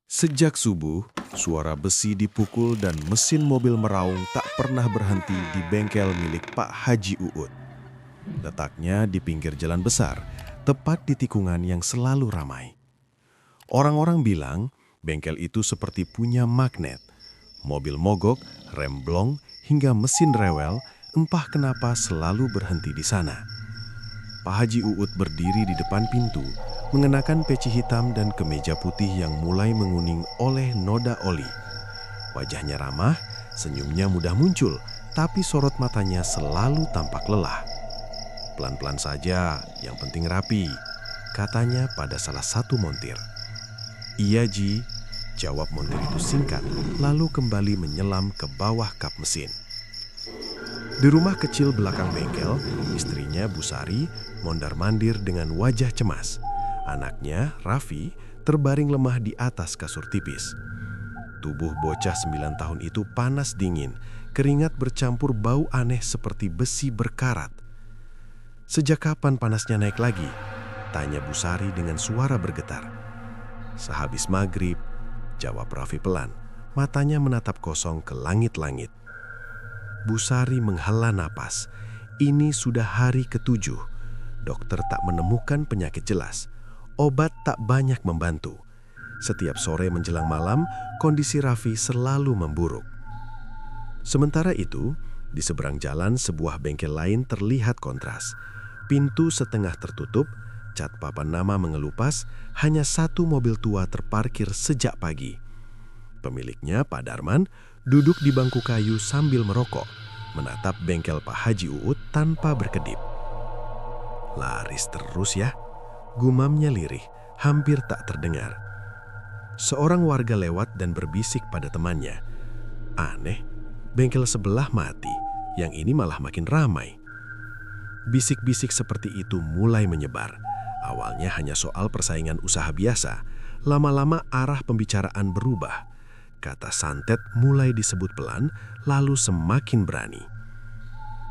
Sejak subuh, suara besi dipukul dan mesin mobil meraung tak pernah berhenti di bengkel milik Pak Haji Uut. Letaknya di pinggir jalan besar, tepat di tikungan yang selalu ramai. Orang-orang bilang bengkel itu seperti punya magnet. Mobil mogok, rem blong, hingga mesin rewel, entah kenapa selalu berhenti di sana. Pak Haji Uut berdiri di depan pintu, mengenakan peci hitam dan kemeja putih yang mulai menguning oleh noda oli. Wajahnya ramah, senyumnya mudah muncul, tapi sorot matanya selalu tampak lelah. Pelan-pelan saja, yang penting rapi, katanya pada salah satu montir. Iya Ji, jawab montir itu singkat, lalu kembali menyelam ke bawah kap mesin. Di rumah kecil belakang bengkel, istrinya Bu Sari mondar-mandir dengan wajah cemas. Anaknya, Raffi, terbaring lemah di atas kasur tipis. Tubuh bocah 9 tahun itu panas dingin, keringat bercampur bau aneh seperti besi berkarat. Sejak kapan panasnya naik lagi? Tanya Bu Sari dengan suara bergetar. Sehabis maghrib, jawab Raffi pelan, matanya menatap kosong ke langit-langit. Bu Sari menghela napas. Ini sudah hari ke-7. Dokter tak menemukan penyakit jelas. Obat tak banyak membantu. Setiap sore menjelang malam, kondisi Raffi selalu memburuk. Sementara itu, di seberang jalan sebuah bengkel lain terlihat kontras. Pintu setengah tertutup, cat papan nama mengelupas, hanya satu mobil tua terparkir sejak pagi. Pemiliknya, Pak Darman, duduk di bangku kayu sambil merokok, menatap bengkel Pak Haji Uut tanpa berkedip. Laris terus ya, gumamnya lirih, hampir tak terdengar. Seorang warga lewat dan berbisik pada temannya. Aneh, bengkel sebelah mati, yang ini malah makin ramai. Bisik-bisik seperti itu mulai menyebar. Awalnya hanya soal persaingan usaha biasa, lama-lama arah pembicaraan berubah. Kata santet mulai disebut pelan, lalu semakin berani.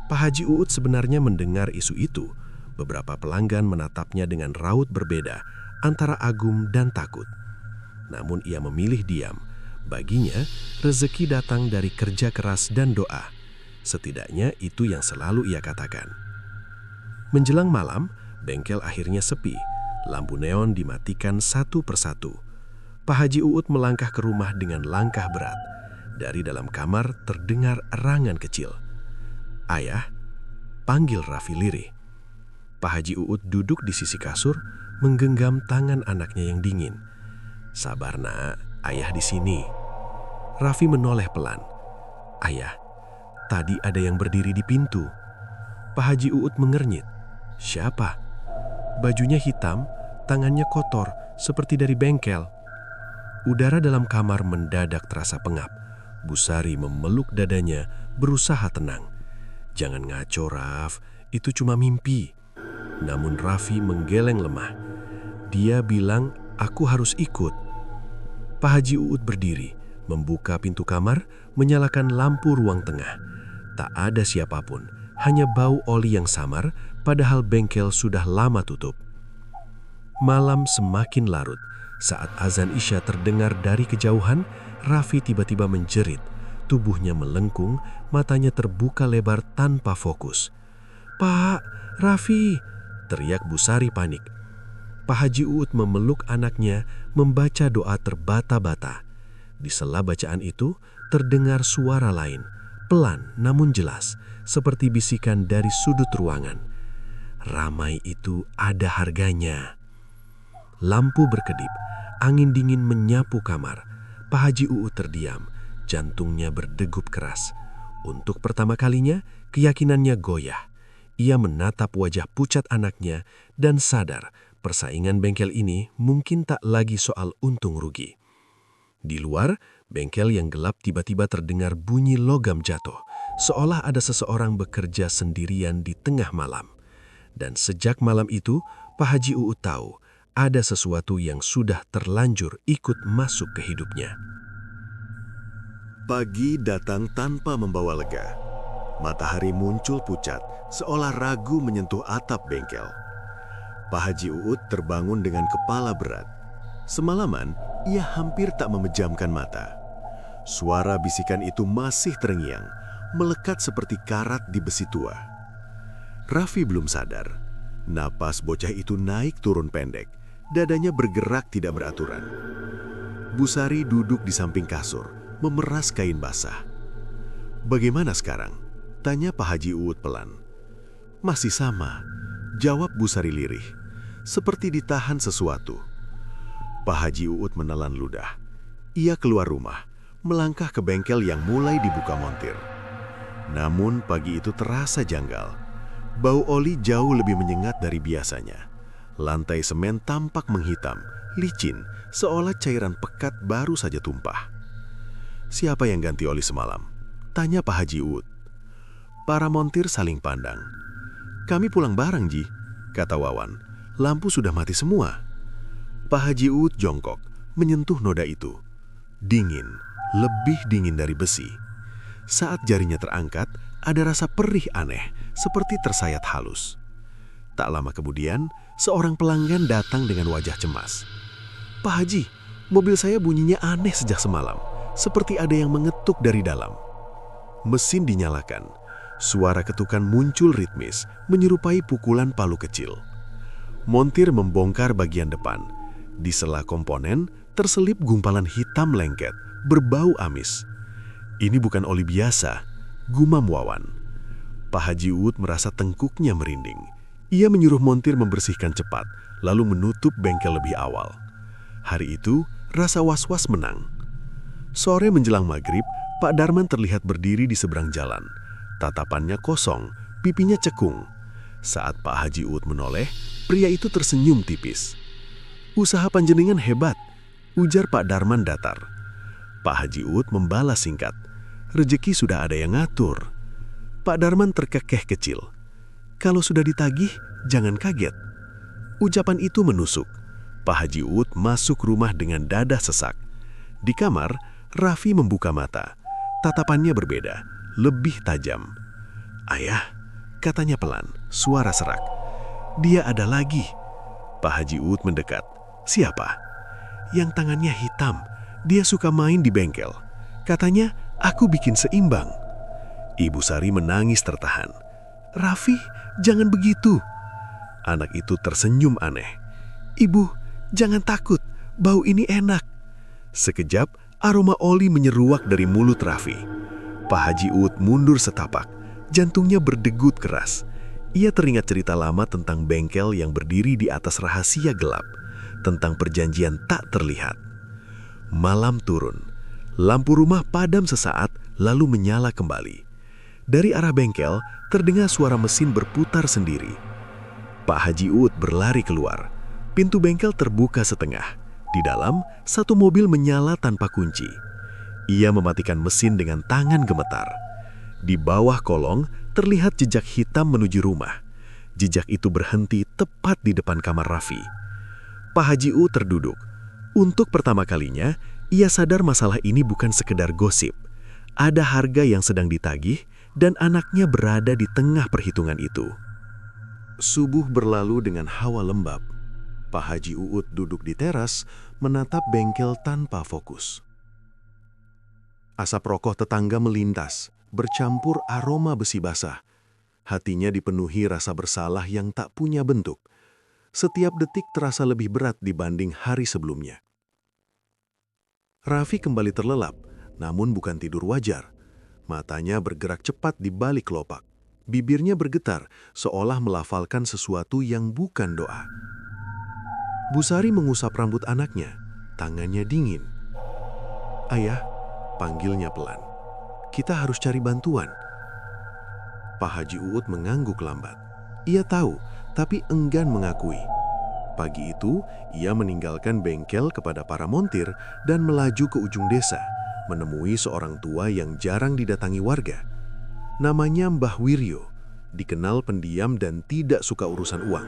Pak Haji Uut sebenarnya mendengar isu itu. Beberapa pelanggan menatapnya dengan raut berbeda, antara agum dan takut. Namun ia memilih diam. Baginya, rezeki datang dari kerja keras dan doa. Setidaknya itu yang selalu ia katakan. Menjelang malam, bengkel akhirnya sepi. Lampu neon dimatikan satu persatu. Pak Haji Uut melangkah ke rumah dengan langkah berat. Dari dalam kamar terdengar erangan kecil. Ayah, panggil Raffi lirih. Pak Haji Uut duduk di sisi kasur, menggenggam tangan anaknya yang dingin. Sabar nak, ayah di sini. Raffi menoleh pelan. Ayah, tadi ada yang berdiri di pintu. Pak Haji Uut mengernyit. Siapa? Bajunya hitam, tangannya kotor, seperti dari bengkel. Udara dalam kamar mendadak terasa pengap. Bu Sari memeluk dadanya, berusaha tenang. Jangan ngaco, Raf. Itu cuma mimpi. Namun Raffi menggeleng lemah. Dia bilang, aku harus ikut. Pak Haji Uut berdiri, membuka pintu kamar, menyalakan lampu ruang tengah. Tak ada siapapun, hanya bau oli yang samar, padahal bengkel sudah lama tutup. Malam semakin larut. Saat azan Isya terdengar dari kejauhan, Raffi tiba-tiba menjerit. Tubuhnya melengkung, matanya terbuka lebar tanpa fokus. Pak, Raffi! Teriak Bu Sari panik. Pak Haji Uut memeluk anaknya, membaca doa terbata-bata. Di sela bacaan itu, terdengar suara lain, pelan namun jelas, seperti bisikan dari sudut ruangan. Ramai itu ada harganya. Lampu berkedip, angin dingin menyapu kamar. Pak Haji Uut terdiam, jantungnya berdegup keras. Untuk pertama kalinya, keyakinannya goyah. Ia menatap wajah pucat anaknya dan sadar persaingan bengkel ini mungkin tak lagi soal untung rugi. Di luar, bengkel yang gelap tiba-tiba terdengar bunyi logam jatuh, seolah ada seseorang bekerja sendirian di tengah malam. Dan sejak malam itu, Pak Haji Uut tahu ada sesuatu yang sudah terlanjur ikut masuk ke hidupnya. Pagi datang tanpa membawa lega. Matahari muncul pucat, seolah ragu menyentuh atap bengkel. Pak Haji Uut terbangun dengan kepala berat. Semalaman, ia hampir tak memejamkan mata. Suara bisikan itu masih terngiang, melekat seperti karat di besi tua. Raffi belum sadar. Napas bocah itu naik turun pendek, dadanya bergerak tidak beraturan. Busari duduk di samping kasur, memeras kain basah. "Bagaimana sekarang?" tanya Pak Haji Uut pelan. "Masih sama," jawab Busari lirih, seperti ditahan sesuatu. Pak Haji Uut menelan ludah. Ia keluar rumah, melangkah ke bengkel yang mulai dibuka montir. Namun pagi itu terasa janggal. Bau oli jauh lebih menyengat dari biasanya. Lantai semen tampak menghitam, licin, seolah cairan pekat baru saja tumpah. "Siapa yang ganti oli semalam?" tanya Pak Haji Uut. Para montir saling pandang. "Kami pulang bareng, Ji," kata Wawan. "Lampu sudah mati semua." Pak Haji Uut jongkok, menyentuh noda itu. Dingin, lebih dingin dari besi. Saat jarinya terangkat, ada rasa perih aneh, seperti tersayat halus. Tak lama kemudian, seorang pelanggan datang dengan wajah cemas. "Pak Haji, mobil saya bunyinya aneh sejak semalam, seperti ada yang mengetuk dari dalam." Mesin dinyalakan. Suara ketukan muncul ritmis, menyerupai pukulan palu kecil. Montir membongkar bagian depan. Di sela komponen, terselip gumpalan hitam lengket, berbau amis. "Ini bukan oli biasa," gumam Wawan. Pak Haji Uut merasa tengkuknya merinding. Ia menyuruh montir membersihkan cepat, lalu menutup bengkel lebih awal. Hari itu, rasa was-was menang. Sore menjelang maghrib, Pak Darman terlihat berdiri di seberang jalan. Tatapannya kosong, pipinya cekung. Saat Pak Haji Uut menoleh, pria itu tersenyum tipis. "Usaha panjenengan hebat," ujar Pak Darman datar. Pak Haji Uut membalas singkat, "Rezeki sudah ada yang ngatur." Pak Darman terkekeh kecil. "Kalau sudah ditagih, jangan kaget." Ucapan itu menusuk. Pak Haji Uut masuk rumah dengan dada sesak. Di kamar, Raffi membuka mata. Tatapannya berbeda, lebih tajam. "Ayah," katanya pelan, suara serak. "Dia ada lagi." Pak Haji Uut mendekat. "Siapa?" "Yang tangannya hitam. Dia suka main di bengkel. Katanya, aku bikin seimbang." Ibu Sari menangis tertahan. "Raffi, jangan begitu." Anak itu tersenyum aneh. "Ibu, jangan takut. Bau ini enak." Sekejap, aroma oli menyeruak dari mulut Raffi. Pak Haji Uut mundur setapak. Jantungnya berdegut keras. Ia teringat cerita lama tentang bengkel yang berdiri di atas rahasia gelap, tentang perjanjian tak terlihat. Malam turun. Lampu rumah padam sesaat, lalu menyala kembali. Dari arah bengkel, terdengar suara mesin berputar sendiri. Pak Haji Uut berlari keluar. Pintu bengkel terbuka setengah. Di dalam, satu mobil menyala tanpa kunci. Ia mematikan mesin dengan tangan gemetar. Di bawah kolong, terlihat jejak hitam menuju rumah. Jejak itu berhenti tepat di depan kamar Raffi. Pak Haji Uut terduduk. Untuk pertama kalinya, ia sadar masalah ini bukan sekedar gosip. Ada harga yang sedang ditagih, dan anaknya berada di tengah perhitungan itu. Subuh berlalu dengan hawa lembab. Pak Haji Uut duduk di teras, menatap bengkel tanpa fokus. Asap rokok tetangga melintas, bercampur aroma besi basah. Hatinya dipenuhi rasa bersalah yang tak punya bentuk. Setiap detik terasa lebih berat dibanding hari sebelumnya. Raffi kembali terlelap, namun bukan tidur wajar. Matanya bergerak cepat di balik kelopak. Bibirnya bergetar, seolah melafalkan sesuatu yang bukan doa. Bu Sari mengusap rambut anaknya, tangannya dingin. "Ayah," panggilnya pelan. "Kita harus cari bantuan." Pak Haji Uut mengangguk lambat. Ia tahu, tapi enggan mengakui. Pagi itu, ia meninggalkan bengkel kepada para montir dan melaju ke ujung desa, menemui seorang tua yang jarang didatangi warga. Namanya Mbah Wiryo, dikenal pendiam dan tidak suka urusan uang.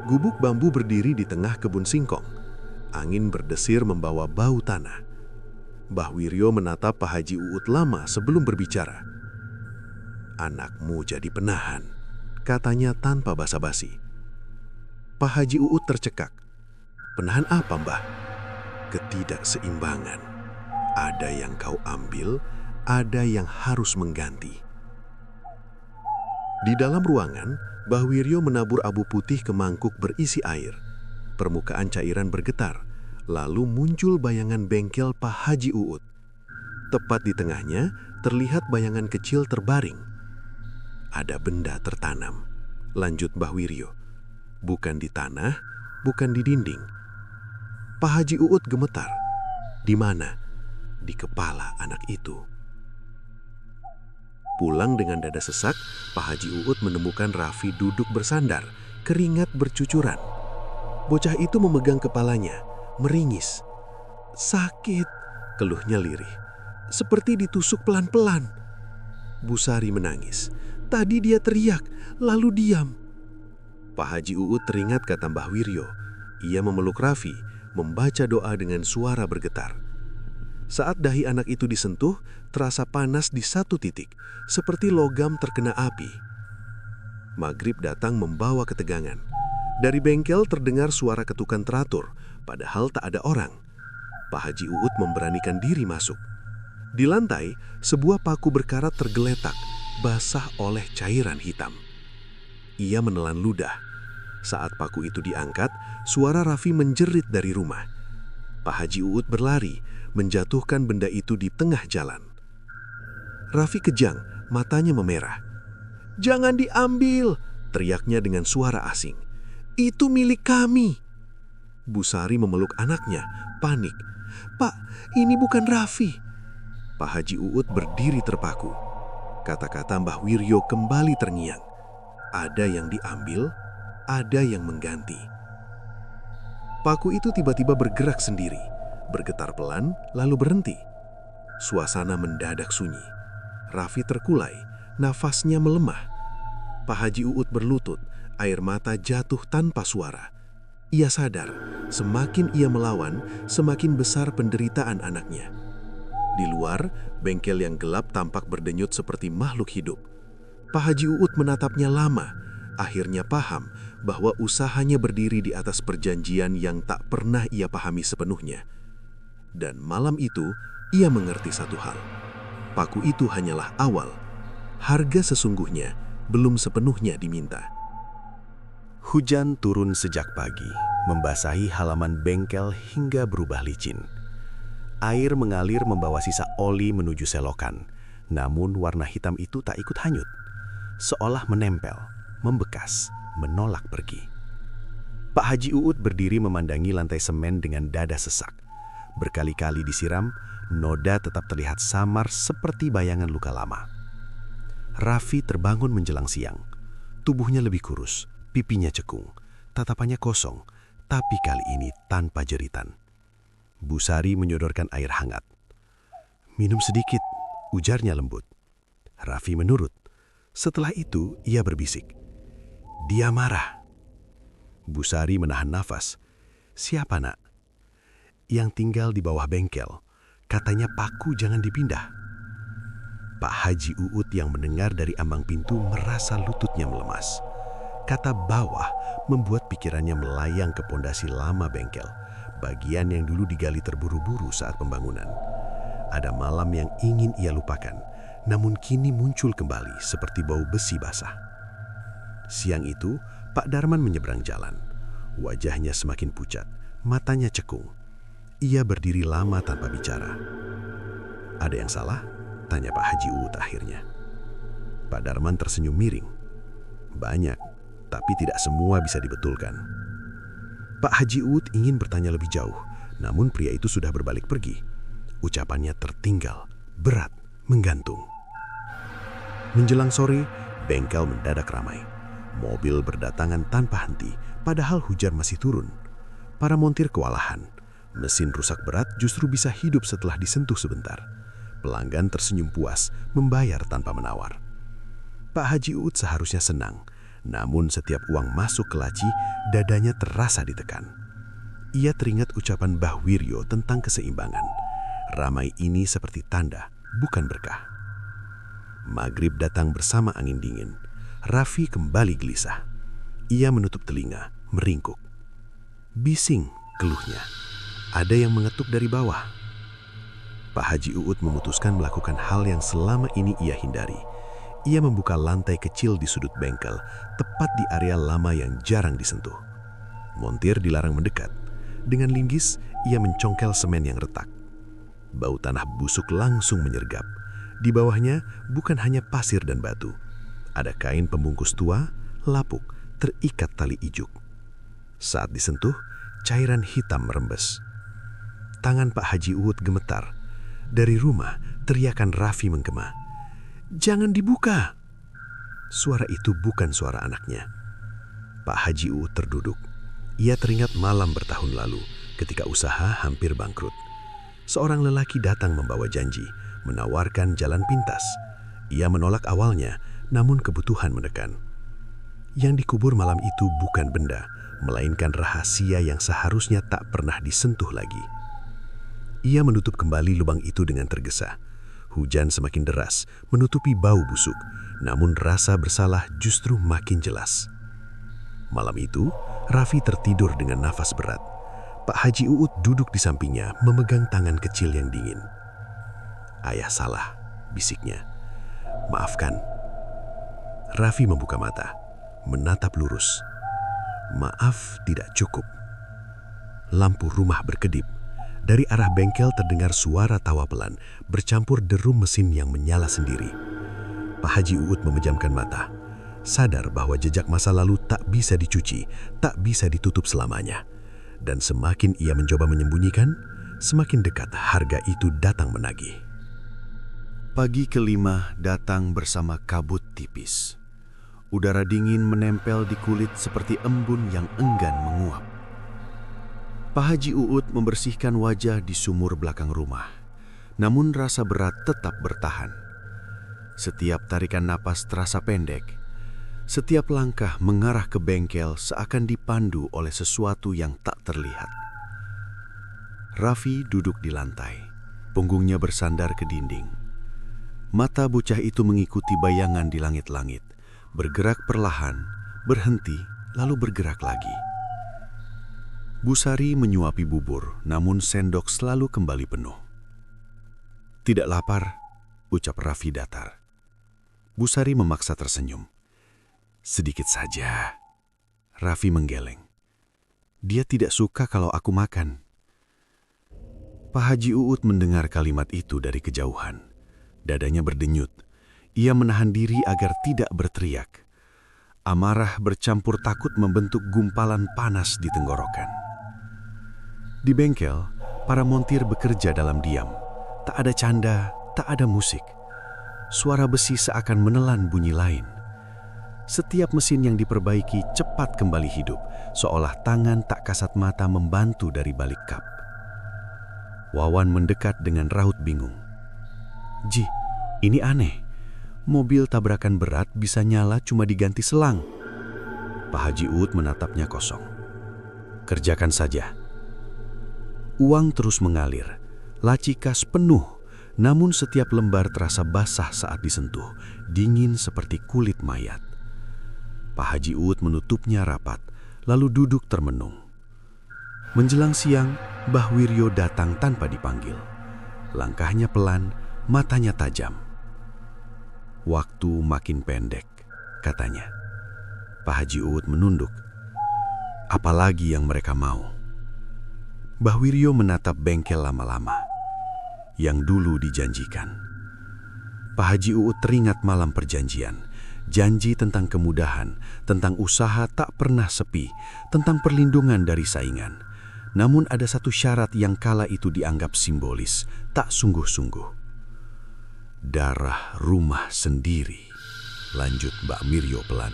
Gubuk bambu berdiri di tengah kebun singkong. Angin berdesir membawa bau tanah. Mbah Wiryo menatap Pak Haji Uut lama sebelum berbicara. "Anakmu jadi penahan," katanya tanpa basa-basi. Pak Haji Uut tercekak. Penahan apa, Mbah? Ketidakseimbangan. Ada yang kau ambil, ada yang harus mengganti. Di dalam ruangan, Mbah Wiryo menabur abu putih ke mangkuk berisi air. Permukaan cairan bergetar, lalu muncul bayangan bengkel Pak Haji Uut. Tepat di tengahnya, terlihat bayangan kecil terbaring. Ada benda tertanam, lanjut Mbah Wiryo. Bukan di tanah, bukan di dinding. Pak Haji Uut gemetar. Di mana? Di kepala anak itu. Pulang dengan dada sesak, Pak Haji Uut menemukan Raffi duduk bersandar, keringat bercucuran. Bocah itu memegang kepalanya, meringis. Sakit, keluhnya lirih. Seperti ditusuk pelan-pelan. Bu Sari menangis. Tadi dia teriak, lalu diam. Pak Haji Uut teringat kata Mbah Wiryo. Ia memeluk Raffi, membaca doa dengan suara bergetar. Saat dahi anak itu disentuh, terasa panas di satu titik, seperti logam terkena api. Maghrib datang membawa ketegangan. Dari bengkel terdengar suara ketukan teratur, padahal tak ada orang. Pak Haji Uut memberanikan diri masuk. Di lantai, sebuah paku berkarat tergeletak, basah oleh cairan hitam. Ia menelan ludah. Saat paku itu diangkat, suara Raffi menjerit dari rumah. Pak Haji Uut berlari, menjatuhkan benda itu di tengah jalan. Raffi kejang, matanya memerah. "Jangan diambil!" teriaknya dengan suara asing. "Itu milik kami!" Bu Sari memeluk anaknya, panik. "Pak, ini bukan Raffi." Pak Haji Uut berdiri terpaku. Kata-kata Mbah Wiryo kembali terngiang. Ada yang diambil, ada yang mengganti. Paku itu tiba-tiba bergerak sendiri, bergetar pelan, lalu berhenti. Suasana mendadak sunyi. Raffi terkulai, nafasnya melemah. Pak Haji Uut berlutut, air mata jatuh tanpa suara. Ia sadar, semakin ia melawan, semakin besar penderitaan anaknya. Di luar, bengkel yang gelap tampak berdenyut seperti makhluk hidup. Pak Haji Uut menatapnya lama, akhirnya paham bahwa usahanya berdiri di atas perjanjian yang tak pernah ia pahami sepenuhnya. Dan malam itu, ia mengerti satu hal. Paku itu hanyalah awal. Harga sesungguhnya belum sepenuhnya diminta. Hujan turun sejak pagi, membasahi halaman bengkel hingga berubah licin. Air mengalir membawa sisa oli menuju selokan, namun warna hitam itu tak ikut hanyut. Seolah menempel, membekas, menolak pergi. Pak Haji Uut berdiri memandangi lantai semen dengan dada sesak. Berkali-kali disiram, noda tetap terlihat samar seperti bayangan luka lama. Raffi terbangun menjelang siang. Tubuhnya lebih kurus, pipinya cekung, tatapannya kosong, tapi kali ini tanpa jeritan. Bu Sari menyodorkan air hangat. "Minum sedikit," ujarnya lembut. Raffi menurut. Setelah itu, ia berbisik. "Dia marah." Bu Sari menahan nafas. "Siapa, Nak?" "Yang tinggal di bawah bengkel. Katanya paku jangan dipindah." Pak Haji Uut yang mendengar dari ambang pintu merasa lututnya melemas. Kata bawah membuat pikirannya melayang ke pondasi lama bengkel, bagian yang dulu digali terburu-buru saat pembangunan. Ada malam yang ingin ia lupakan, namun kini muncul kembali seperti bau besi basah. Siang itu, Pak Darman menyeberang jalan. Wajahnya semakin pucat, matanya cekung. Ia berdiri lama tanpa bicara. "Ada yang salah?" tanya Pak Haji Uut akhirnya. Pak Darman tersenyum miring. "Banyak, tapi tidak semua bisa dibetulkan." Pak Haji Uut ingin bertanya lebih jauh, namun pria itu sudah berbalik pergi. Ucapannya tertinggal, berat, menggantung. Menjelang sore, bengkel mendadak ramai. Mobil berdatangan tanpa henti, padahal hujan masih turun. Para montir kewalahan. Mesin rusak berat justru bisa hidup setelah disentuh sebentar. Pelanggan tersenyum puas, membayar tanpa menawar. Pak Haji Uut seharusnya senang, namun setiap uang masuk ke laci, dadanya terasa ditekan. Ia teringat ucapan Mbah Wiryo tentang keseimbangan. Ramai ini seperti tanda, bukan berkah. Maghrib datang bersama angin dingin. Raffi kembali gelisah. Ia menutup telinga, meringkuk. "Bising," keluhnya. Ada yang mengetuk dari bawah. Pak Haji Uut memutuskan melakukan hal yang selama ini ia hindari. Ia membuka lantai kecil di sudut bengkel, tepat di area lama yang jarang disentuh. Montir dilarang mendekat. Dengan linggis, ia mencongkel semen yang retak. Bau tanah busuk langsung menyergap. Di bawahnya bukan hanya pasir dan batu. Ada kain pembungkus tua, lapuk, terikat tali ijuk. Saat disentuh, cairan hitam merembes. Tangan Pak Haji Uut gemetar. Dari rumah, teriakan Raffi menggema. "Jangan dibuka!" Suara itu bukan suara anaknya. Pak Haji Uut terduduk. Ia teringat malam bertahun lalu ketika usaha hampir bangkrut. Seorang lelaki datang membawa janji, menawarkan jalan pintas. Ia menolak awalnya, namun kebutuhan menekan. Yang dikubur malam itu bukan benda, melainkan rahasia yang seharusnya tak pernah disentuh lagi. Ia menutup kembali lubang itu dengan tergesa. Hujan semakin deras, menutupi bau busuk, namun rasa bersalah justru makin jelas. Malam itu, Raffi tertidur dengan nafas berat. Pak Haji Uut duduk di sampingnya, memegang tangan kecil yang dingin. "Ayah salah," bisiknya. "Maafkan." Raffi membuka mata, menatap lurus. Maaf tidak cukup. Lampu rumah berkedip. Dari arah bengkel terdengar suara tawa pelan, bercampur derum mesin yang menyala sendiri. Pak Haji Uut memejamkan mata, sadar bahwa jejak masa lalu tak bisa dicuci, tak bisa ditutup selamanya. Dan semakin ia mencoba menyembunyikan, semakin dekat harga itu datang menagih. Pagi kelima datang bersama kabut tipis. Udara dingin menempel di kulit seperti embun yang enggan menguap. Pak Haji Uut membersihkan wajah di sumur belakang rumah. Namun rasa berat tetap bertahan. Setiap tarikan napas terasa pendek. Setiap langkah mengarah ke bengkel seakan dipandu oleh sesuatu yang tak terlihat. Raffi duduk di lantai, punggungnya bersandar ke dinding. Mata bocah itu mengikuti bayangan di langit-langit, bergerak perlahan, berhenti, lalu bergerak lagi. Bu Sari menyuapi bubur, namun sendok selalu kembali penuh. "Tidak lapar," ucap Raffi datar. Bu Sari memaksa tersenyum. "Sedikit saja." Raffi menggeleng. "Dia tidak suka kalau aku makan." Pak Haji Uut mendengar kalimat itu dari kejauhan. Dadanya berdenyut. Ia menahan diri agar tidak berteriak. Amarah bercampur takut membentuk gumpalan panas di tenggorokan. Di bengkel, para montir bekerja dalam diam. Tak ada canda, tak ada musik. Suara besi seakan menelan bunyi lain. Setiap mesin yang diperbaiki cepat kembali hidup, seolah tangan tak kasat mata membantu dari balik kap. Wawan mendekat dengan raut bingung. "Ji, ini aneh. Mobil tabrakan berat bisa nyala cuma diganti selang." Pak Haji Uut menatapnya kosong. "Kerjakan saja." Uang terus mengalir. Laci kas penuh, namun setiap lembar terasa basah saat disentuh, dingin seperti kulit mayat. Pak Haji Uut menutupnya rapat, lalu duduk termenung. Menjelang siang, Mbah Wiryo datang tanpa dipanggil. Langkahnya pelan, matanya tajam. "Waktu makin pendek," katanya. Pak Haji Uut menunduk. "Apalagi yang mereka mau?" Mbah Wiryo menatap bengkel lama-lama. Yang dulu dijanjikan. Pak Haji Uut teringat malam perjanjian. Janji tentang kemudahan, tentang usaha tak pernah sepi, tentang perlindungan dari saingan. Namun ada satu syarat yang kala itu dianggap simbolis, tak sungguh-sungguh. "Darah rumah sendiri," lanjut Mbak Miryo pelan.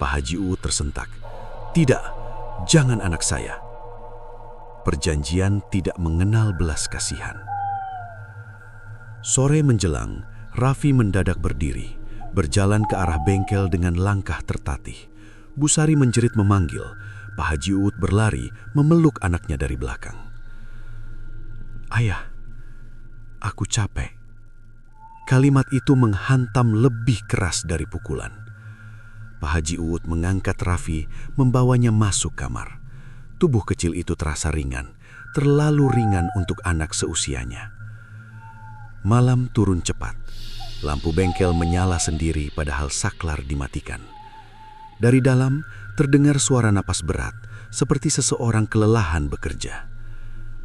Pak Haji Uut tersentak. "Tidak, jangan anak saya." Perjanjian tidak mengenal belas kasihan. Sore menjelang, Raffi mendadak berdiri, berjalan ke arah bengkel dengan langkah tertatih. Bu Sari menjerit memanggil. Pak Haji Uut berlari, memeluk anaknya dari belakang. "Ayah, aku capek." Kalimat itu menghantam lebih keras dari pukulan. Pak Haji Uut mengangkat Raffi, membawanya masuk kamar. Tubuh kecil itu terasa ringan, terlalu ringan untuk anak seusianya. Malam turun cepat. Lampu bengkel menyala sendiri padahal saklar dimatikan. Dari dalam terdengar suara napas berat, seperti seseorang kelelahan bekerja.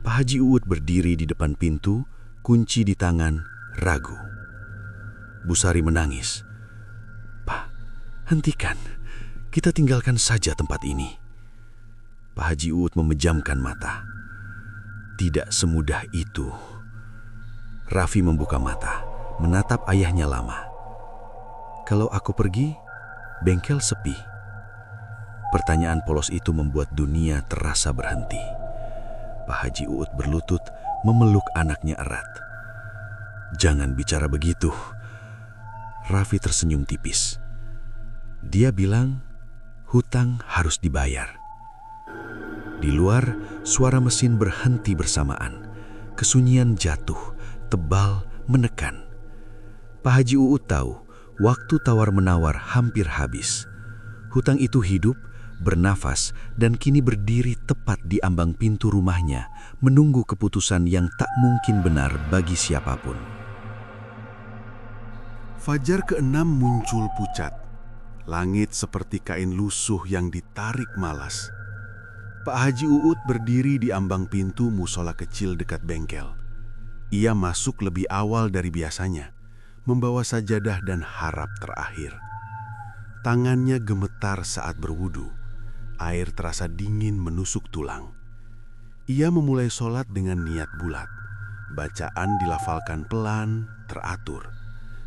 Pak Haji Uut berdiri di depan pintu, kunci di tangan, ragu. Bu Sari menangis. "Pak, hentikan. Kita tinggalkan saja tempat ini." Pak Haji Uut memejamkan mata. Tidak semudah itu. Raffi membuka mata, menatap ayahnya lama. "Kalau aku pergi, bengkel sepi." Pertanyaan polos itu membuat dunia terasa berhenti. Pak Haji Uut berlutut, memeluk anaknya erat. "Jangan bicara begitu." Raffi tersenyum tipis. Dia bilang, hutang harus dibayar. Di luar, suara mesin berhenti bersamaan. Kesunyian jatuh, tebal, menekan. Pak Haji Uut tahu, waktu tawar-menawar hampir habis. Hutang itu hidup, bernafas, dan kini berdiri tepat di ambang pintu rumahnya, menunggu keputusan yang tak mungkin benar bagi siapapun. Fajar ke-6 muncul pucat. Langit seperti kain lusuh yang ditarik malas. Pak Haji Uut berdiri di ambang pintu musola kecil dekat bengkel. Ia masuk lebih awal dari biasanya, membawa sajadah dan harap terakhir. Tangannya gemetar saat berwudu. Air terasa dingin menusuk tulang. Ia memulai sholat dengan niat bulat. Bacaan dilafalkan pelan, teratur.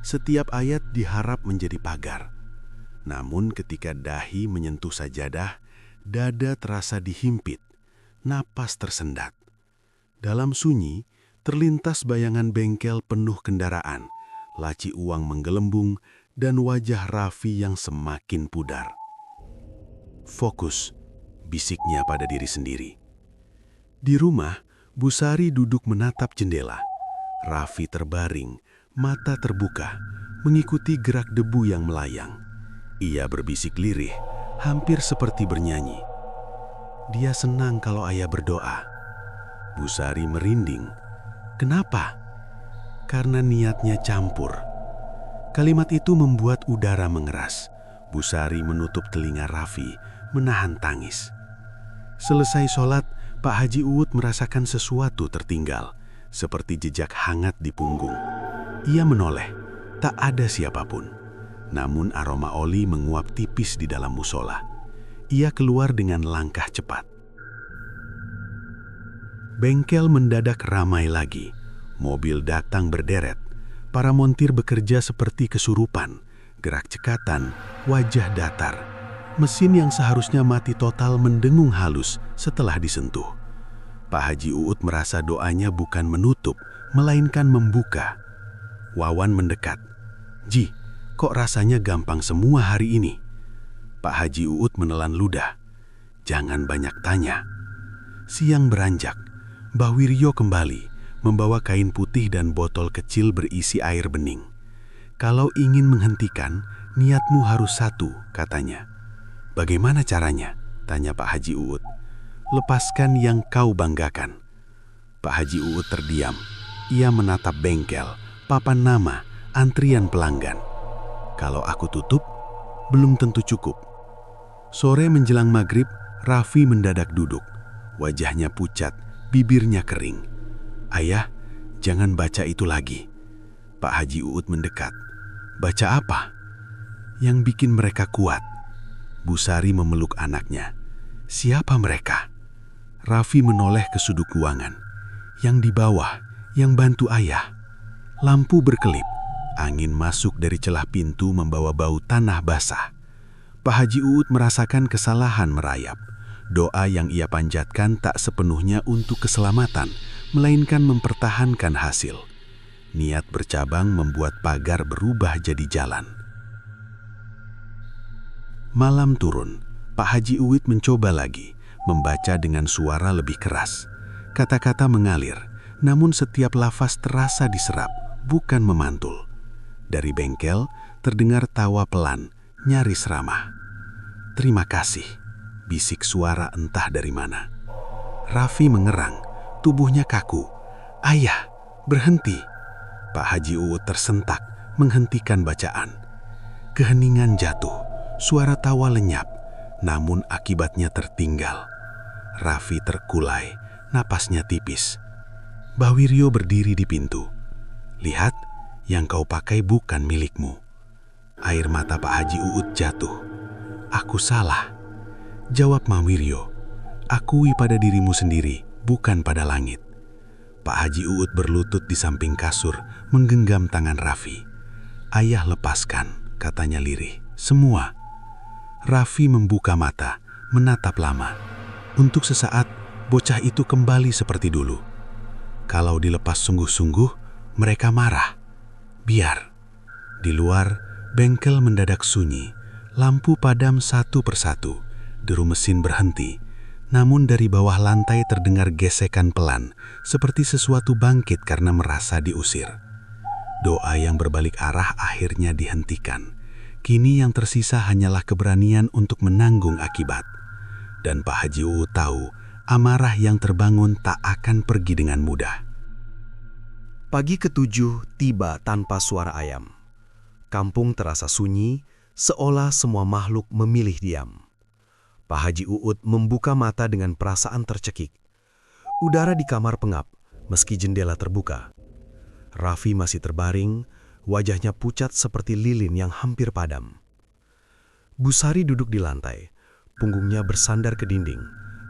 Setiap ayat diharap menjadi pagar. Namun ketika dahi menyentuh sajadah, dada terasa dihimpit, napas tersendat. Dalam sunyi, terlintas bayangan bengkel penuh kendaraan, laci uang menggelembung, dan wajah Raffi yang semakin pudar. "Fokus," bisiknya pada diri sendiri. Di rumah, Bu Sari duduk menatap jendela. Raffi terbaring, mata terbuka, mengikuti gerak debu yang melayang. Ia berbisik lirih, hampir seperti bernyanyi. Dia senang kalau ayah berdoa. Bu Sari merinding. Kenapa? Karena niatnya campur. Kalimat itu membuat udara mengeras. Bu Sari menutup telinga Raffi, menahan tangis. Selesai sholat, Pak Haji Uut merasakan sesuatu tertinggal, seperti jejak hangat di punggung. Ia menoleh, tak ada siapapun. Namun aroma oli menguap tipis di dalam musola. Ia keluar dengan langkah cepat. Bengkel mendadak ramai lagi. Mobil datang berderet. Para montir bekerja seperti kesurupan. Gerak cekatan, wajah datar. Mesin yang seharusnya mati total mendengung halus setelah disentuh. Pak Haji Uut merasa doanya bukan menutup, melainkan membuka. Wawan mendekat. "Ji, kok rasanya gampang semua hari ini?" Pak Haji Uut menelan ludah. "Jangan banyak tanya." Siang beranjak. Mbah Wiryo kembali, membawa kain putih dan botol kecil berisi air bening. "Kalau ingin menghentikan, niatmu harus satu," katanya. "Bagaimana caranya?" tanya Pak Haji Uut. "Lepaskan yang kau banggakan." Pak Haji Uut terdiam. Ia menatap bengkel, papan nama, antrian pelanggan. "Kalau aku tutup, belum tentu cukup." Sore menjelang maghrib, Raffi mendadak duduk. Wajahnya pucat, bibirnya kering. "Ayah, jangan baca itu lagi." Pak Haji Uut mendekat. "Baca apa?" "Yang bikin mereka kuat." Bu Sari memeluk anaknya. "Siapa mereka?" Raffi menoleh ke sudut ruangan. "Yang di bawah, yang bantu ayah." Lampu berkelip. Angin masuk dari celah pintu membawa bau tanah basah. Pak Haji Uut merasakan kesalahan merayap. Doa yang ia panjatkan tak sepenuhnya untuk keselamatan, melainkan mempertahankan hasil. Niat bercabang membuat pagar berubah jadi jalan. Malam turun. Pak Haji Uut mencoba lagi, membaca dengan suara lebih keras. Kata-kata mengalir, namun setiap lafaz terasa diserap, bukan memantul. Dari bengkel terdengar tawa pelan, nyaris ramah. "Terima kasih," bisik suara entah dari mana. Raffi mengerang, tubuhnya kaku. "Ayah, berhenti!" Pak Haji Uut tersentak, menghentikan bacaan. Keheningan jatuh, suara tawa lenyap, namun akibatnya tertinggal. Raffi terkulai, napasnya tipis. Mbah Wiryo berdiri di pintu. "Lihat, yang kau pakai bukan milikmu." Air mata Pak Haji Uut jatuh. "Aku salah," jawab Mbah Wiryo. "Akui pada dirimu sendiri, bukan pada langit." Pak Haji Uut berlutut di samping kasur, menggenggam tangan Raffi. "Ayah, lepaskan," katanya lirih. "Semua." Raffi membuka mata, menatap lama. Untuk sesaat, bocah itu kembali seperti dulu. Kalau dilepas sungguh-sungguh, mereka marah. Biar. Di luar, bengkel mendadak sunyi. Lampu padam satu persatu. Deru mesin berhenti. Namun dari bawah lantai terdengar gesekan pelan, seperti sesuatu bangkit karena merasa diusir. Doa yang berbalik arah akhirnya dihentikan. Kini yang tersisa hanyalah keberanian untuk menanggung akibat. Dan Pak Haji Uut tahu, amarah yang terbangun tak akan pergi dengan mudah. Pagi ketujuh tiba tanpa suara ayam. Kampung terasa sunyi, seolah semua makhluk memilih diam. Pak Haji Uut membuka mata dengan perasaan tercekik. Udara di kamar pengap, meski jendela terbuka. Raffi masih terbaring, wajahnya pucat seperti lilin yang hampir padam. Busari duduk di lantai, punggungnya bersandar ke dinding,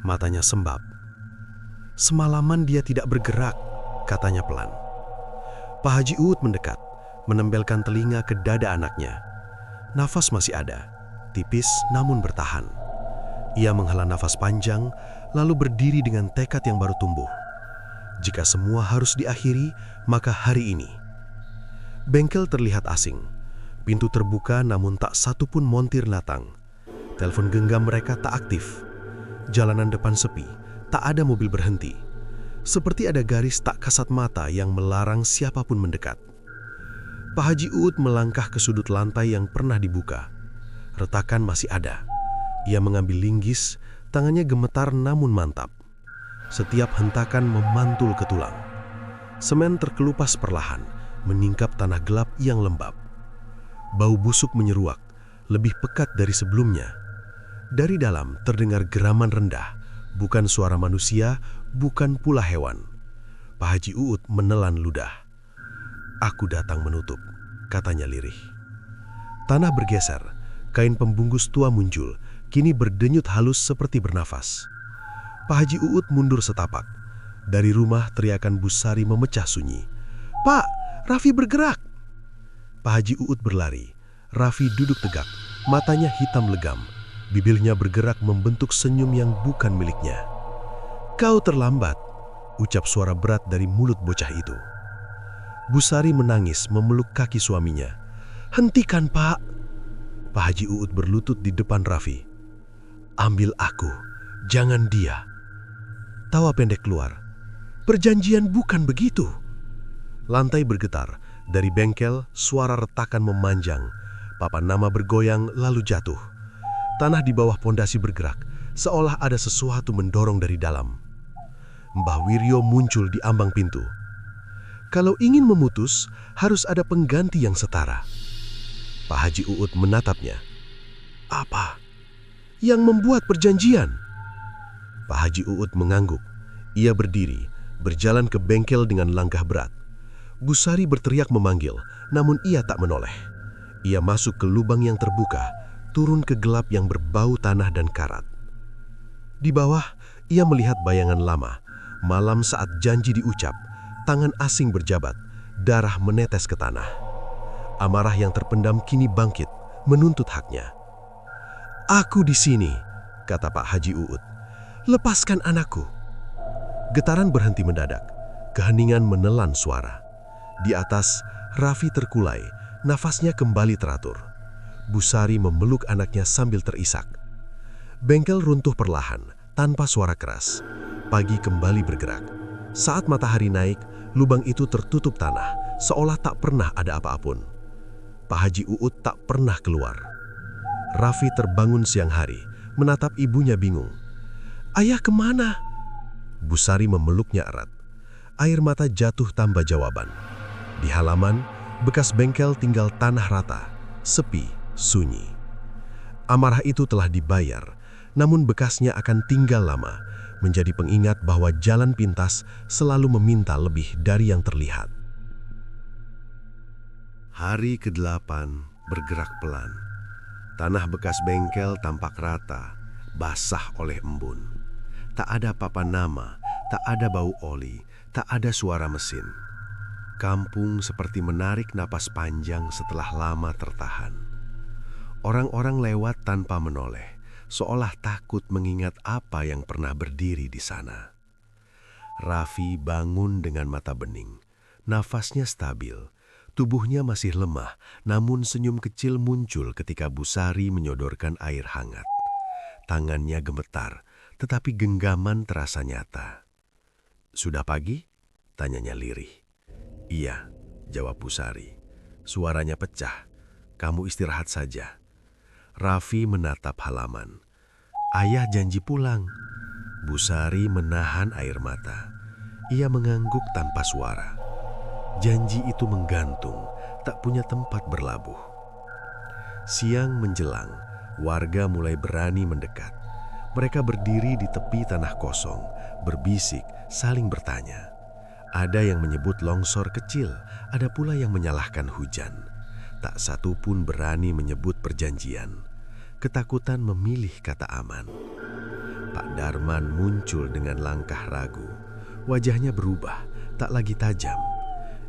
matanya sembab. "Semalaman dia tidak bergerak," katanya pelan. Pak Haji Uut mendekat, menempelkan telinga ke dada anaknya. Nafas masih ada, tipis namun bertahan. Ia menghela nafas panjang, lalu berdiri dengan tekad yang baru tumbuh. Jika semua harus diakhiri, maka hari ini. Bengkel terlihat asing. Pintu terbuka namun tak satu pun montir datang. Telepon genggam mereka tak aktif. Jalanan depan sepi, tak ada mobil berhenti. Seperti ada garis tak kasat mata yang melarang siapapun mendekat. Pak Haji Uut melangkah ke sudut lantai yang pernah dibuka. Retakan masih ada. Ia mengambil linggis, tangannya gemetar namun mantap. Setiap hentakan memantul ke tulang. Semen terkelupas perlahan, meningkap tanah gelap yang lembab. Bau busuk menyeruak, lebih pekat dari sebelumnya. Dari dalam terdengar geraman rendah, bukan suara manusia, bukan pula hewan. Pak Haji Uut menelan ludah. "Aku datang menutup," katanya lirih. Tanah bergeser, kain pembungkus tua muncul, kini berdenyut halus seperti bernafas. Pak Haji Uut mundur setapak. Dari rumah teriakan Busari memecah sunyi. "Pak, Raffi bergerak!" Pak Haji Uut berlari. Raffi duduk tegak, matanya hitam legam. Bibirnya bergerak membentuk senyum yang bukan miliknya. "Kau terlambat," ucap suara berat dari mulut bocah itu. Busari menangis memeluk kaki suaminya. "Hentikan, Pak!" Pak Haji Uut berlutut di depan Raffi. "Ambil aku, jangan dia." Tawa pendek keluar. "Perjanjian bukan begitu." Lantai bergetar. Dari bengkel, suara retakan memanjang. Papan nama bergoyang lalu jatuh. Tanah di bawah pondasi bergerak, seolah ada sesuatu mendorong dari dalam. Mbah Wiryo muncul di ambang pintu. "Kalau ingin memutus, harus ada pengganti yang setara." Pak Haji Uut menatapnya. "Apa?" "Yang membuat perjanjian." Pak Haji Uut mengangguk. Ia berdiri, berjalan ke bengkel dengan langkah berat. Busari berteriak memanggil, namun ia tak menoleh. Ia masuk ke lubang yang terbuka, turun ke gelap yang berbau tanah dan karat. Di bawah, ia melihat bayangan lama. Malam saat janji diucap, tangan asing berjabat, darah menetes ke tanah. Amarah yang terpendam kini bangkit, menuntut haknya. "Aku di sini," kata Pak Haji Uut. "Lepaskan anakku." Getaran berhenti mendadak. Keheningan menelan suara. Di atas, Raffi terkulai, nafasnya kembali teratur. Busari memeluk anaknya sambil terisak. Bengkel runtuh perlahan, tanpa suara keras. Pagi kembali bergerak. Saat matahari naik, lubang itu tertutup tanah, seolah tak pernah ada apa-apun. Pak Haji Uut tak pernah keluar. Raffi terbangun siang hari, menatap ibunya bingung. "Ayah kemana?" Busari memeluknya erat. Air mata jatuh tanpa jawaban. Di halaman, bekas bengkel tinggal tanah rata, sepi, sunyi. Amarah itu telah dibayar, namun bekasnya akan tinggal lama, menjadi pengingat bahwa jalan pintas selalu meminta lebih dari yang terlihat. Hari ke-8 bergerak pelan. Tanah bekas bengkel tampak rata, basah oleh embun. Tak ada papan nama, tak ada bau oli, tak ada suara mesin. Kampung seperti menarik napas panjang setelah lama tertahan. Orang-orang lewat tanpa menoleh, seolah takut mengingat apa yang pernah berdiri di sana. Raffi bangun dengan mata bening. Nafasnya stabil, tubuhnya masih lemah, namun senyum kecil muncul ketika Busari menyodorkan air hangat. Tangannya gemetar, tetapi genggaman terasa nyata. "Sudah pagi?" tanyanya lirih. "Iya," jawab Busari. Suaranya pecah. "Kamu istirahat saja." Raffi menatap halaman. "Ayah janji pulang." Busari menahan air mata. Ia mengangguk tanpa suara. Janji itu menggantung, tak punya tempat berlabuh. Siang menjelang, warga mulai berani mendekat. Mereka berdiri di tepi tanah kosong, berbisik, saling bertanya. Ada yang menyebut longsor kecil, ada pula yang menyalahkan hujan. Tak satu pun berani menyebut perjanjian. Ketakutan memilih kata aman. Pak Darman muncul dengan langkah ragu. Wajahnya berubah, tak lagi tajam.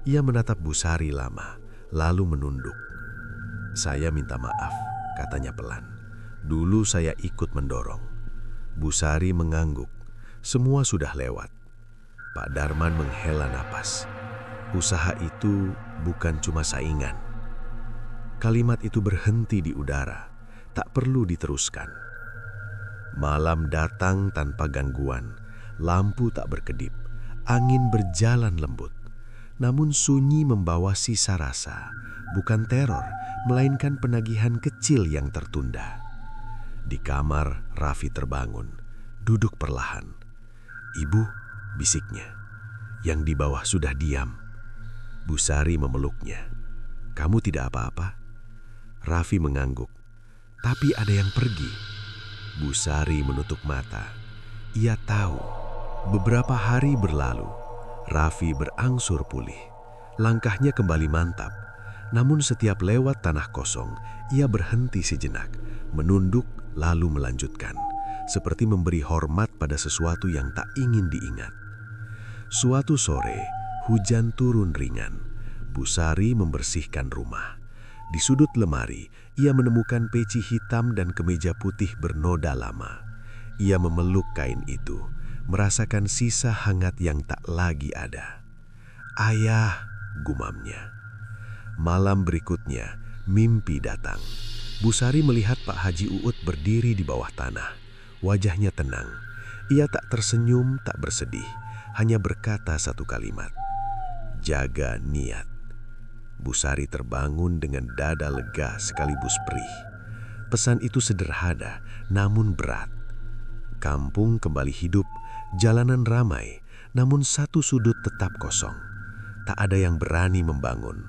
Ia menatap Busari lama, lalu menunduk. "Saya minta maaf," katanya pelan. "Dulu saya ikut mendorong." Busari mengangguk. Semua sudah lewat. Pak Darman menghela napas. Usaha itu bukan cuma saingan. Kalimat itu berhenti di udara, tak perlu diteruskan. Malam datang tanpa gangguan, lampu tak berkedip, angin berjalan lembut. Namun sunyi membawa sisa rasa, bukan teror, melainkan penagihan kecil yang tertunda. Di kamar, Raffi terbangun, duduk perlahan. "Ibu," bisiknya. Yang di bawah sudah diam. Busari memeluknya. "Kamu tidak apa-apa?" Raffi mengangguk. "Tapi ada yang pergi." Busari menutup mata. Ia tahu. Beberapa hari berlalu. Raffi berangsur pulih. Langkahnya kembali mantap. Namun setiap lewat tanah kosong, ia berhenti sejenak, menunduk lalu melanjutkan, seperti memberi hormat pada sesuatu yang tak ingin diingat. Suatu sore, hujan turun ringan. Busari membersihkan rumah. Di sudut lemari, ia menemukan peci hitam dan kemeja putih bernoda lama. Ia memeluk kain itu, merasakan sisa hangat yang tak lagi ada. "Ayah," gumamnya. Malam berikutnya, mimpi datang. Busari melihat Pak Haji Uut berdiri di bawah tanah. Wajahnya tenang. Ia tak tersenyum, tak bersedih. Hanya berkata satu kalimat, "Jaga niat." Busari terbangun dengan dada lega sekaligus perih. Pesan itu sederhana, namun berat. Kampung kembali hidup, jalanan ramai, namun satu sudut tetap kosong. Tak ada yang berani membangun.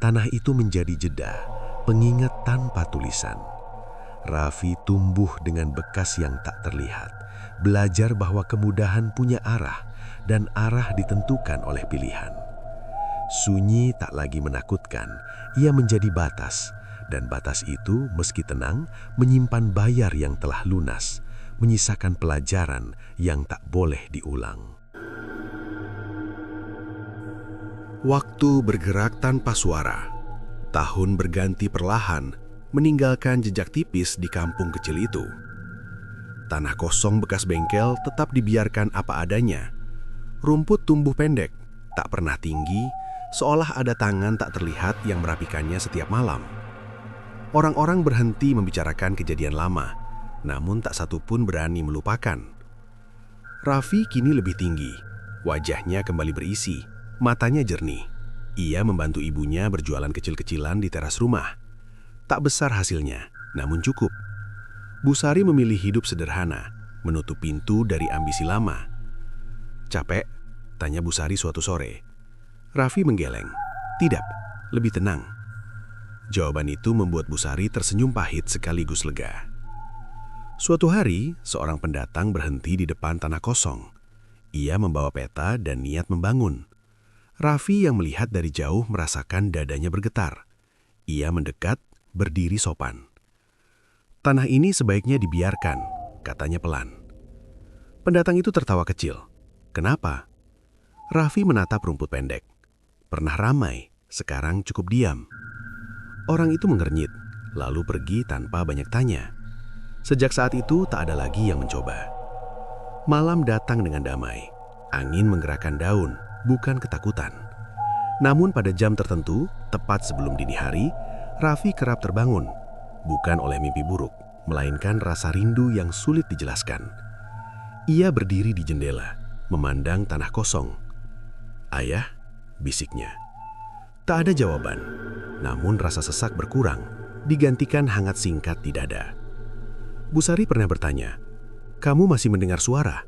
Tanah itu menjadi jeda, pengingat tanpa tulisan. Raffi tumbuh dengan bekas yang tak terlihat, belajar bahwa kemudahan punya arah, dan arah ditentukan oleh pilihan. Sunyi tak lagi menakutkan, ia menjadi batas, dan batas itu meski tenang menyimpan bayar yang telah lunas, menyisakan pelajaran yang tak boleh diulang. Waktu bergerak tanpa suara. Tahun berganti perlahan, meninggalkan jejak tipis di kampung kecil itu. Tanah kosong bekas bengkel tetap dibiarkan apa adanya. Rumput tumbuh pendek, tak pernah tinggi, seolah ada tangan tak terlihat yang merapikannya setiap malam. Orang-orang berhenti membicarakan kejadian lama, namun tak satu pun berani melupakan. Raffi kini lebih tinggi, wajahnya kembali berisi, matanya jernih. Ia membantu ibunya berjualan kecil-kecilan di teras rumah. Tak besar hasilnya, namun cukup. Busari memilih hidup sederhana, menutup pintu dari ambisi lama. Capek? Tanya Bu Sari suatu sore. Raffi menggeleng. Tidak, lebih tenang. Jawaban itu membuat Bu Sari tersenyum pahit sekaligus lega. Suatu hari, seorang pendatang berhenti di depan tanah kosong. Ia membawa peta dan niat membangun. Raffi yang melihat dari jauh merasakan dadanya bergetar. Ia mendekat, berdiri sopan. Tanah ini sebaiknya dibiarkan, katanya pelan. Pendatang itu tertawa kecil. Kenapa? Raffi menatap rumput pendek. Pernah ramai, sekarang cukup diam. Orang itu mengernyit, lalu pergi tanpa banyak tanya. Sejak saat itu tak ada lagi yang mencoba. Malam datang dengan damai. Angin menggerakkan daun, bukan ketakutan. Namun pada jam tertentu, tepat sebelum dini hari, Raffi kerap terbangun. Bukan oleh mimpi buruk, melainkan rasa rindu yang sulit dijelaskan. Ia berdiri di jendela, memandang tanah kosong. "Ayah," bisiknya. Tak ada jawaban, namun rasa sesak berkurang, digantikan hangat singkat di dada. Bu Sari pernah bertanya, "Kamu masih mendengar suara?"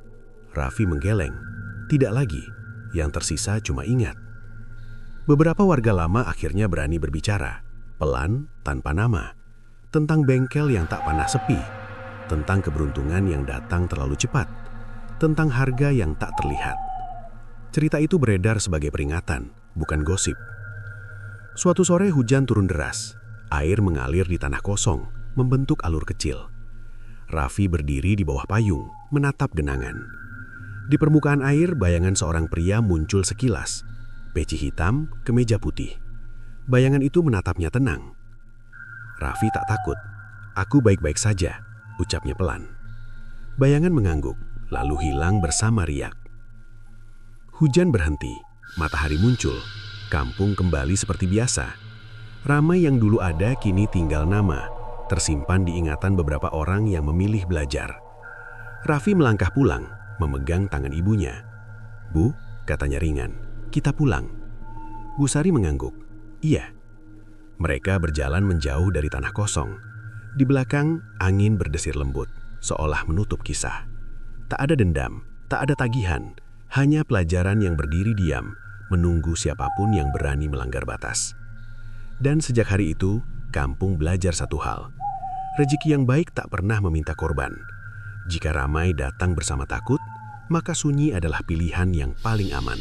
Raffi menggeleng. Tidak lagi, yang tersisa cuma ingat. Beberapa warga lama akhirnya berani berbicara, pelan, tanpa nama, tentang bengkel yang tak pernah sepi, tentang keberuntungan yang datang terlalu cepat, tentang harga yang tak terlihat. Cerita itu beredar sebagai peringatan, bukan gosip. Suatu sore hujan turun deras. Air mengalir di tanah kosong, membentuk alur kecil. Raffi berdiri di bawah payung, menatap genangan. Di permukaan air, bayangan seorang pria muncul sekilas. Peci hitam, kemeja putih. Bayangan itu menatapnya tenang. Raffi tak takut. "Aku baik-baik saja," ucapnya pelan. Bayangan mengangguk, lalu hilang bersama riak. Hujan berhenti, matahari muncul, kampung kembali seperti biasa. Ramai yang dulu ada kini tinggal nama, tersimpan di ingatan beberapa orang yang memilih belajar. Raffi melangkah pulang, memegang tangan ibunya. "Bu," katanya ringan, "kita pulang." Bu Sari mengangguk. "Iya." Mereka berjalan menjauh dari tanah kosong. Di belakang, angin berdesir lembut, seolah menutup kisah. Tak ada dendam, tak ada tagihan, hanya pelajaran yang berdiri diam, menunggu siapapun yang berani melanggar batas. Dan sejak hari itu, kampung belajar satu hal. Rezeki yang baik tak pernah meminta korban. Jika ramai datang bersama takut, maka sunyi adalah pilihan yang paling aman.